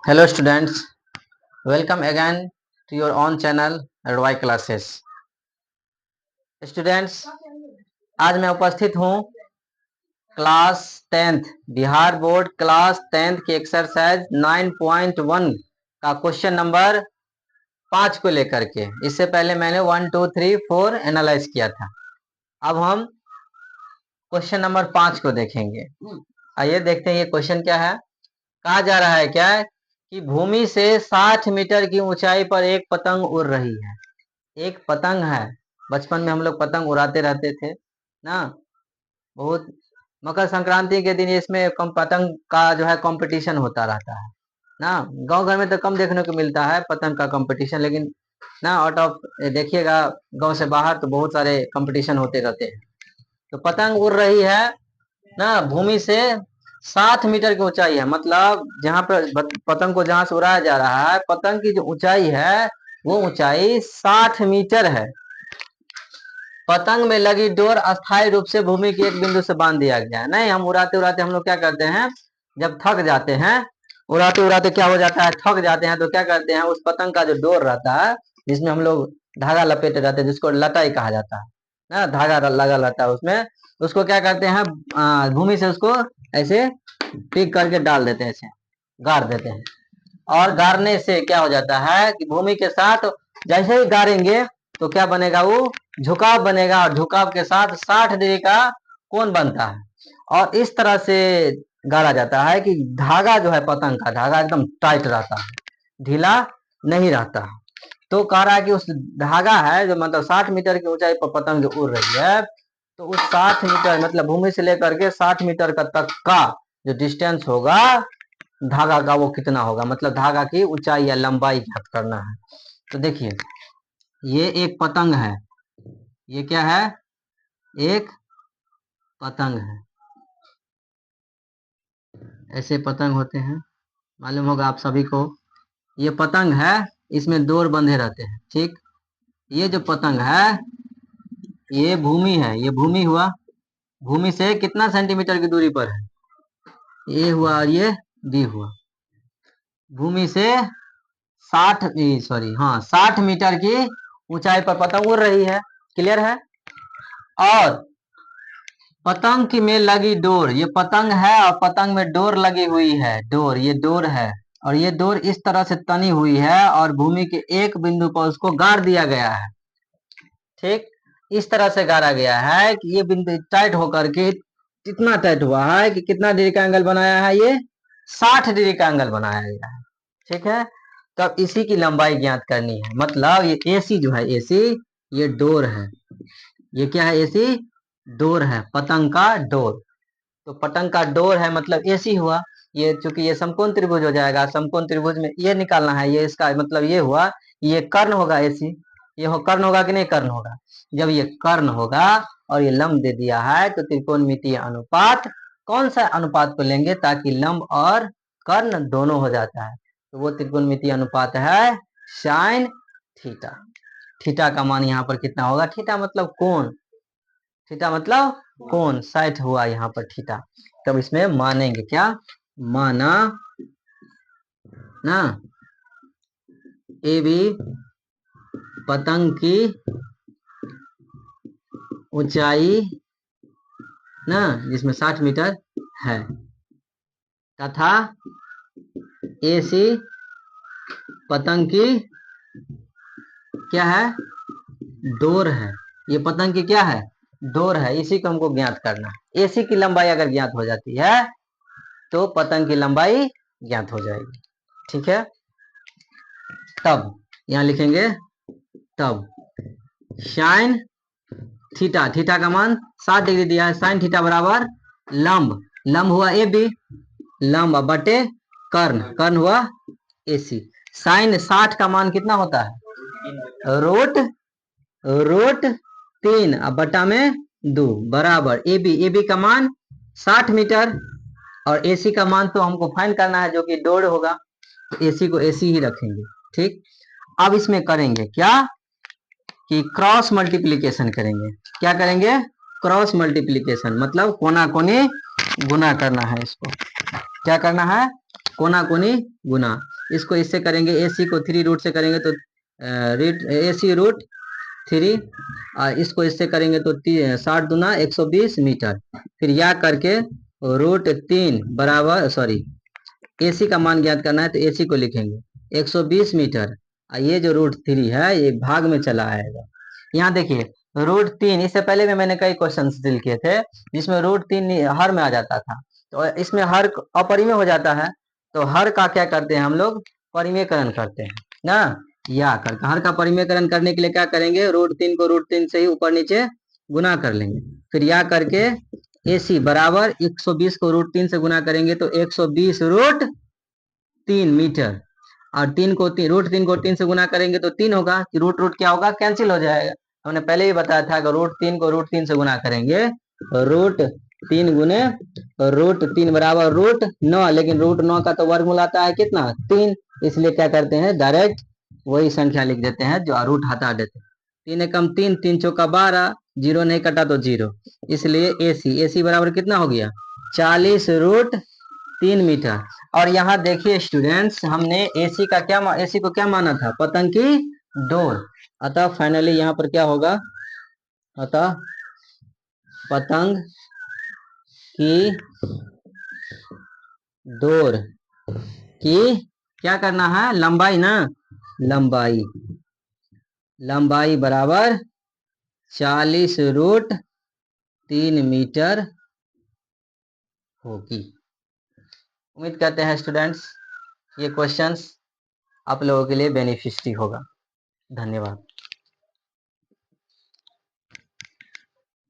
Hello students, welcome again to your own channel RY Classes. Students, आज मैं उपस्थित हूँ class 10th Bihar board class 10th की exercise 9.1 का क्वेश्चन नंबर 5 को लेकर के। इससे पहले मैंने 1, 2, 3, 4 एनालाइज किया था। अब हम क्वेश्चन नंबर 5 को देखेंगे। आइए देखते हैं ये क्वेश्चन क्या है। कहा जा रहा है क्या कि भूमि से 60 मीटर की ऊंचाई पर एक पतंग उड़ रही है। एक पतंग है। बचपन में हम लोग पतंग उड़ाते रहते थे ना। बहुत मकर संक्रांति के दिन इसमें पतंग का जो है कंपटीशन होता रहता है ना। गांव घर में तो कम देखने को मिलता है पतंग का कंपटीशन, लेकिन ना आउट ऑफ देखिएगा गांव से बाहर तो बहुत सारे कंपटीशन होते रहते हैं। तो पतंग उड़ रही है ना भूमि से 60 मीटर की ऊंचाई है। मतलब जहां पर पतंग को जहां से उड़ाया जा रहा है, पतंग की जो ऊंचाई है वो ऊंचाई 60 मीटर है। पतंग में लगी डोर अस्थायी रूप से भूमि के एक बिंदु से बांध दिया गया है। नहीं, हम उड़ाते उड़ाते हम लोग क्या करते हैं, जब थक जाते हैं, उड़ाते उड़ाते क्या हो जाता है, थक जाते हैं, तो क्या करते हैं, उस पतंग का जो डोर रहता है जिसमें हम लोग धागा लपेटे रहते हैं, जिसको लटाई कहा जाता है ना, धागा लगा रहता है उसमें, उसको क्या करते हैं, भूमि से उसको ऐसे पिक करके डाल देते हैं, ऐसे गाड़ देते हैं। और गाड़ने से क्या हो जाता है कि भूमि के साथ जैसे ही गाड़ेंगे तो क्या बनेगा, वो झुकाव बनेगा, और झुकाव के साथ 60 डिग्री का कोण बनता है। और इस तरह से गाड़ा जाता है कि धागा जो है, पतंग का धागा एकदम टाइट रहता है, ढीला नहीं रहता है। तो कह रहा है कि उस धागा है जो मतलब 60 मीटर की ऊंचाई पर पतंग जो उड़ रही है, तो उस 60 मीटर मतलब भूमि से लेकर के 60 मीटर का तक का जो डिस्टेंस होगा धागा का, वो कितना होगा, मतलब धागा की ऊंचाई या लंबाई ज्ञात करना है। तो देखिए ये एक पतंग है, ये क्या है, एक पतंग है। ऐसे पतंग होते हैं, मालूम होगा आप सभी को। ये पतंग है, इसमें डोर बंधे रहते हैं, ठीक। ये जो पतंग है ये भूमि है, ये भूमि हुआ, भूमि से कितना सेंटीमीटर की दूरी पर है, ये हुआ और ये बी हुआ। भूमि से 60 मीटर की ऊंचाई पर पतंग उड़ रही है, क्लियर है। और पतंग की में लगी डोर, ये पतंग है और पतंग में डोर लगी हुई है, डोर, ये डोर है, और ये डोर इस तरह से तनी हुई है और भूमि के एक बिंदु पर उसको गाड़ दिया गया है, ठीक। इस तरह से गाड़ा गया है कि ये बिंदु टाइट होकर के कितना टाइट हुआ है कि कितना डिग्री का एंगल बनाया है, ये 60 डिग्री का एंगल बनाया गया है, ठीक है। तो अब इसी की लंबाई ज्ञात करनी है। मतलब ये एसी जो है, एसी ये डोर है, ये क्या है, एसी डोर है, पतंग का डोर। तो पतंग का डोर है मतलब एसी हुआ। ये चूंकि ये समकोण त्रिभुज हो जाएगा, समकोण त्रिभुज में ये निकालना है, ये इसका मतलब ये हुआ, ये कर्ण होगा एसी, ये कर्ण होगा कि नहीं, कर्ण होगा। जब ये कर्ण होगा और ये लंब दे दिया है, तो त्रिकोणमितीय अनुपात, कौन सा अनुपात को लेंगे ताकि लंब और कर्ण दोनों हो जाता है, तो वो त्रिकोणमितीय अनुपात है साइन थीटा। थीटा का मान यहाँ पर कितना होगा, थीटा मतलब कोण, थीटा मतलब कोण, 60 हुआ यहाँ पर थीटा। तब इसमें मानेंगे क्या, माना ना ए बी पतंग की ऊंचाई ना जिसमें 60 मीटर है, तथा ए सी पतंग की क्या है, डोर है। ये पतंग की क्या है, डोर है, इसी को हमको ज्ञात करना है। एसी की लंबाई अगर ज्ञात हो जाती है तो पतंग की लंबाई ज्ञात हो जाएगी, ठीक है। तब यहां लिखेंगे, तब साइन थीटा, थीटा का मान 60 डिग्री दिया है, साइन थीटा बराबर लंब, लंब हुआ ए बी, लंब बटे कर्ण, कर्ण हुआ एसी। साइन 60 का मान कितना होता है, रूट रूट 3 अब बटा में 2 बराबर ए बी, ए बी का मान 60 मीटर और एसी का मान तो हमको फाइंड करना है जो कि डोर होगा, तो एसी को एसी ही रखेंगे, ठीक। अब इसमें करेंगे क्या कि क्रॉस मल्टीप्लीकेशन करेंगे। क्या करेंगे, क्रॉस मल्टीप्लीकेशन, मतलब कोना कोनी गुना करना है, इसको क्या करना है, कोना कोनी गुना, इसको इससे करेंगे, AC को 3 रूट से करेंगे तो AC रूट 3, और इसको इससे करेंगे तो 60 दूना 120 मीटर। फिर यह करके रूट 3 बराबर, सॉरी AC का मान ज्ञात करना है तो AC को लिखेंगे 120 मीटर, और ये जो रूट 3 है ये भाग में चला आएगा। यहाँ देखिए रूट 3, इससे पहले भी मैंने कई क्वेश्चन डील किए थे जिसमें रूट 3 हर में आ जाता था, तो इसमें हर अपरिमेय हो जाता है, तो हर का क्या करते हैं हम लोग, परिमेयकरण करते हैं ना। या करके हर का परिमेयकरण करने के लिए क्या करेंगे, रूट 3 को रूट 3 से ही ऊपर नीचे गुना कर लेंगे। फिर या करके AC बराबर 120 को रूट 3 से गुना करेंगे तो 120 रूट 3 मीटर, और रूट 3 को 3 से गुना करेंगे तो 3 होगा, कि रूट रूट क्या होगा, कैंसिल हो जाएगा। हमने पहले ही बताया था कि रूट 3 को रूट 3 से गुना करेंगे, रूट 3 गुने रूट 3 बराबर रूट 9, लेकिन रूट 9 का तो वर्गमूल आता है कितना, 3, इसलिए क्या करते हैं डायरेक्ट वही संख्या लिख देते हैं जो रूट हटा देते हैं। 3 एकम 3, 3 चौका 12, जीरो नहीं कटा तो जीरो, इसलिए AC बराबर कितना हो गया, 40 रूट 3 मीटर। और यहाँ देखिए स्टूडेंट्स, हमने AC को क्या माना था, पतंग की डोर, अतः फाइनली यहाँ पर क्या होगा, अतः पतंग की डोर की क्या करना है, लंबाई ना, लंबाई बराबर 40 रूट 3 मीटर होगी। उम्मीद करते हैं स्टूडेंट्स ये क्वेश्चंस आप लोगों के लिए बेनिफिशियरी होगा। धन्यवाद।